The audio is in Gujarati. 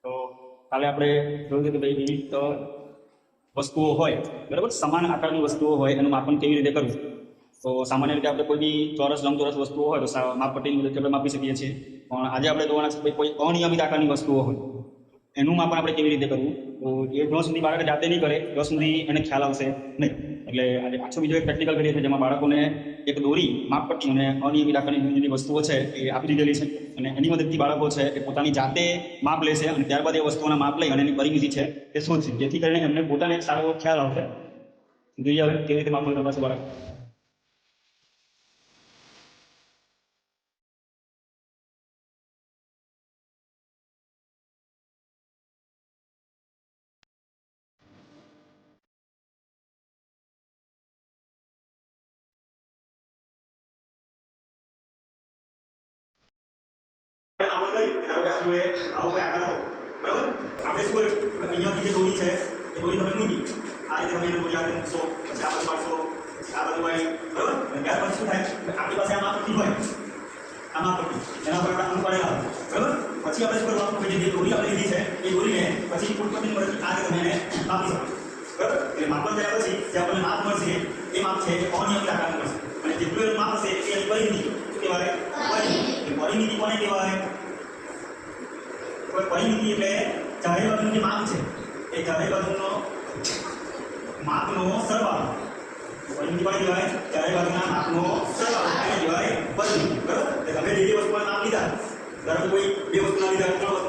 તો કાલે આપણે જોયું કે ભાઈ વિવિધ વસ્તુઓ હોય, બરાબર, સમાન આકારની વસ્તુઓ હોય એનું માપન કેવી રીતે કરવું. તો સામાન્ય રીતે આપણે કોઈ બી ચોરસ લંબચોરસ વસ્તુઓ હોય તો માપપટ્ટીની મદદથી આપણે માપી શકીએ છીએ. પણ આજે આપણે જોવાના છે કોઈ અનિયમિત આકારની વસ્તુઓ હોય એનું માપન આપણે કેવી રીતે કરવું. તો એ જ્યાં સુધી બાળક જાતે નહીં કરે ત્યાં સુધી એને ખ્યાલ આવશે નહીં. એટલે આજે પાછો બીજો એક પ્રેક્ટિકલ કરીએ છીએ જેમાં બાળકોને એક દોરી, માપપટ્ટી અને અનિયમિત આકારની જુદી જુદી વસ્તુઓ છે એ આપી દીધેલી છે અને એની મદદથી બાળકો છે એ પોતાની જાતે માપ લેશે અને ત્યારબાદ એ વસ્તુઓના માપ લઈ અને એની પરિમિતિ છે એ શોધશે, જેથી કરીને એમને પોતાને એક સારો ખ્યાલ આવશે. જોઈએ હવે કેવી રીતે માપન કરશે બાળક. આપણે શું અહીંયાથી જે દોરી છે એ દોરી તમે મૂકી આ રીતે તમે દોરી આગળ મૂકશો, પછી આ બધું પાડશો, આ બધું હોય, બરાબર. ત્યાર પછી શું થાય, આપણી પાસે આ માપપટ્ટી હોય, આ માપપટ્ટી એના પર આપણે પડેલા બરાબર. પછી આપણે શું કરવાનું, જે દોરી આપણે લીધી છે એ દોરીને પછી ફૂટપટ્ટીની મદદથી આ રીતે તમે એને માપી શકો, બરાબર. એટલે માપન કર્યા પછી જે આપણને માપ મળશે એ માપ છે અનિયમિત આકારનું મળશે અને જેટલું એનું માપ હશે એ પરિમિતિ કહેવાય. પરિમિતિ કોને કહેવાય? પરિમિતિ એટલે ચારે બાજુનું જે માપ છે એ ચારે બાજુનો માપનો સરવાળો. પરિમિતિ કોને કહેવાય? ચારે બાજુના માપનો સરવાળો એને કહેવાય પરિમિતિ, બરાબર. એટલે તમે જે વસ્તુના નામ લીધા, ધારો કે કોઈ બે વસ્તુના લીધા, ત્રણ